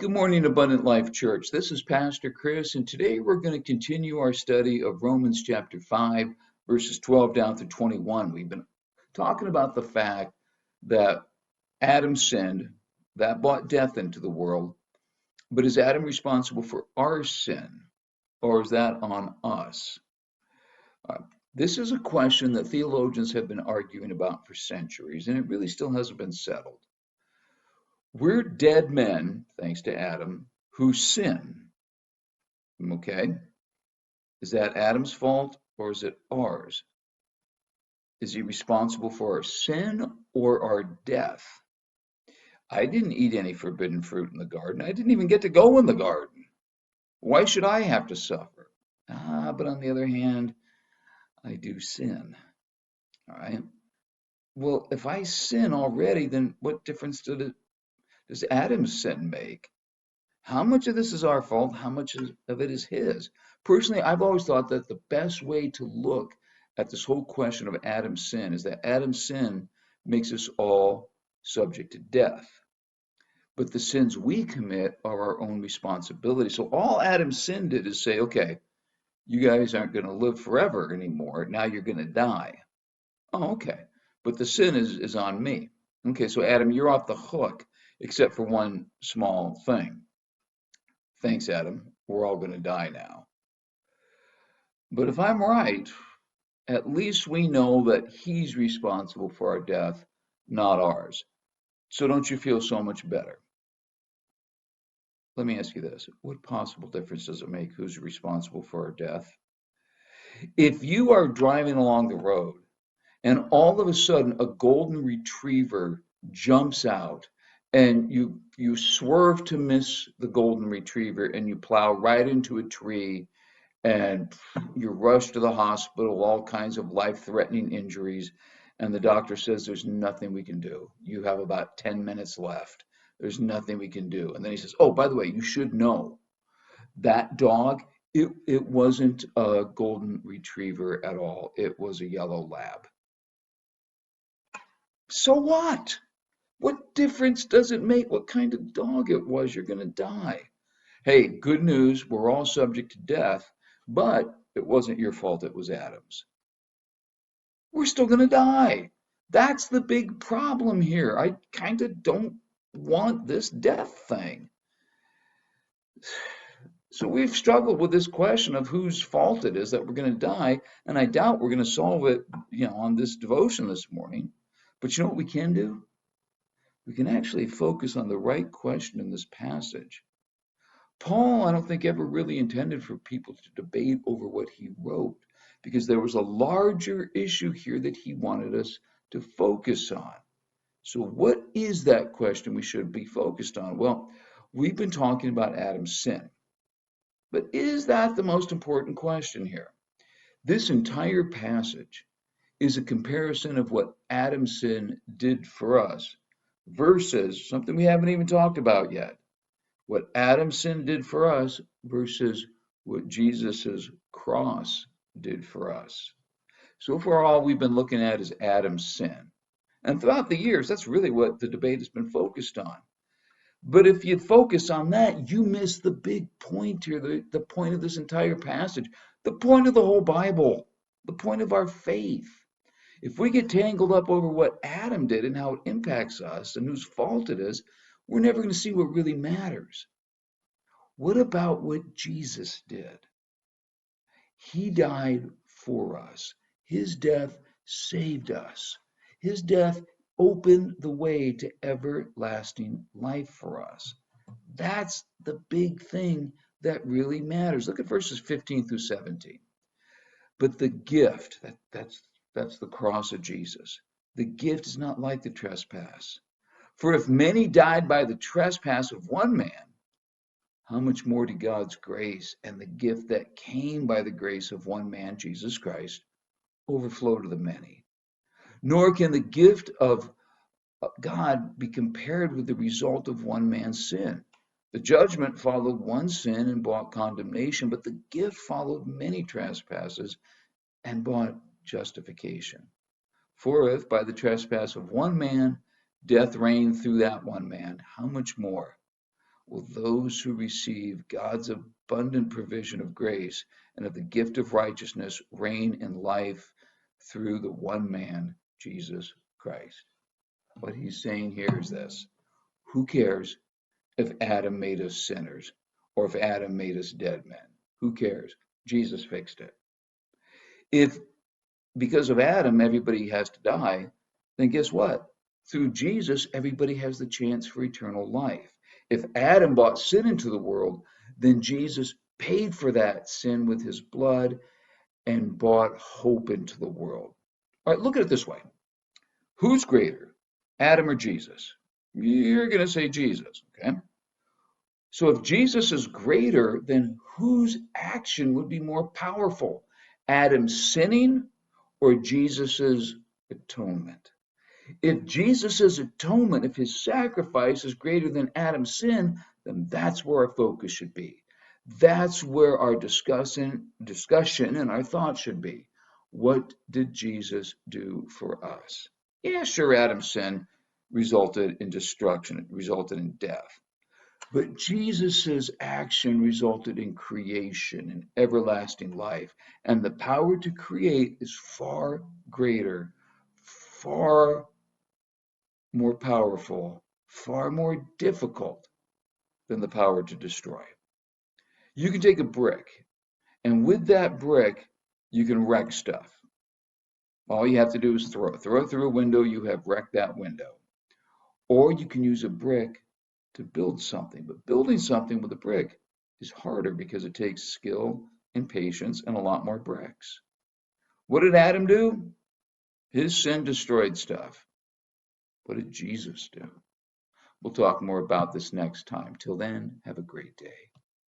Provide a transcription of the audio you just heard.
Good morning, Abundant Life Church. This is Pastor Chris, and today we're going to continue our study of Romans chapter 5, verses 12 down to 21. We've been talking about the fact that Adam sinned, that brought death into the world, but is Adam responsible for our sin, or is that on us? Uh, this is a question that theologians have been arguing about for centuries, and it really still hasn't been settled. We're dead men, thanks to Adam, who sin. Okay? Is that Adam's fault or is it ours? Is he responsible for our sin or our death? I didn't eat any forbidden fruit in the garden. I didn't even get to go in the garden. Why should I have to suffer? But on the other hand, I do sin. All right? Well, if I sin already, then what difference does Adam's sin make? How much of this is our fault? How much of it is his? Personally, I've always thought that the best way to look at this whole question of Adam's sin is that Adam's sin makes us all subject to death. But the sins we commit are our own responsibility. So all Adam's sin did is say, okay, you guys aren't going to live forever anymore. Now you're going to die. Oh, okay. But the sin is on me. Okay, so Adam, you're off the hook, except for one small thing. Thanks, Adam. We're all going to die now. But if I'm right, at least we know that he's responsible for our death, not ours. So don't you feel so much better? Let me ask you this. What possible difference does it make who's responsible for our death? If you are driving along the road and all of a sudden a golden retriever jumps out and you swerve to miss the golden retriever and you plow right into a tree and you're rushed to the hospital, all kinds of life-threatening injuries, and the doctor says there's nothing we can do. You have about 10 minutes left. There's nothing we can do. And then he says, oh, by the way, you should know that dog, it wasn't a golden retriever at all. It was a yellow lab. So what? What difference does it make what kind of dog it was? You're going to die. Hey, good news, we're all subject to death, but it wasn't your fault, it was Adam's. We're still going to die. That's the big problem here. I kind of don't want this death thing. So we've struggled with this question of whose fault it is that we're going to die, and I doubt we're going to solve it, on this devotion this morning. But you know what we can do? We can actually focus on the right question in this passage. Paul, I don't think, ever really intended for people to debate over what he wrote, because there was a larger issue here that he wanted us to focus on. So what is that question we should be focused on? Well, we've been talking about Adam's sin. But is that the most important question here? This entire passage is a comparison of what Adam's sin did for us versus something we haven't even talked about yet. What Adam's sin did for us versus what Jesus's cross did for us. So far, all we've been looking at is Adam's sin. And throughout the years, that's really what the debate has been focused on. But if you focus on that, you miss the big point here, the point of this entire passage, the point of the whole Bible, the point of our faith. If we get tangled up over what Adam did and how it impacts us and whose fault it is, we're never going to see what really matters. What about what Jesus did? He died for us. His death saved us. His death opened the way to everlasting life for us. That's the big thing that really matters. Look at verses 15 through 17. But the gift, that's the cross of Jesus. The gift is not like the trespass. For if many died by the trespass of one man, how much more did God's grace and the gift that came by the grace of one man, Jesus Christ, overflow to the many? Nor can the gift of God be compared with the result of one man's sin. The judgment followed one sin and brought condemnation, but the gift followed many trespasses and brought justification. For if by the trespass of one man death reigned through that one man, how much more will those who receive God's abundant provision of grace and of the gift of righteousness reign in life through the one man, Jesus Christ. What he's saying here is this: who cares if Adam made us sinners or if Adam made us dead men? Who cares? Jesus fixed it. If because of Adam everybody has to die, then guess what? Through Jesus, everybody has the chance for eternal life. If Adam brought sin into the world, then Jesus paid for that sin with his blood and brought hope into the world. All right, look at it this way. Who's greater, Adam or Jesus? You're going to say Jesus, okay? So if Jesus is greater, then whose action would be more powerful? Adam's sinning or Jesus's atonement? If Jesus's atonement, if his sacrifice is greater than Adam's sin, then that's where our focus should be. That's where our discussion and our thoughts should be. What did Jesus do for us? Yeah, sure, Adam's sin resulted in destruction, it resulted in death. But Jesus' action resulted in creation and everlasting life. And the power to create is far greater, far more powerful, far more difficult than the power to destroy. You can take a brick, and with that brick, you can wreck stuff. All you have to do is throw it through a window, you have wrecked that window. Or you can use a brick to build something. But building something with a brick is harder because it takes skill and patience and a lot more bricks. What did Adam do? His sin destroyed stuff. What did Jesus do? We'll talk more about this next time. Till then, have a great day.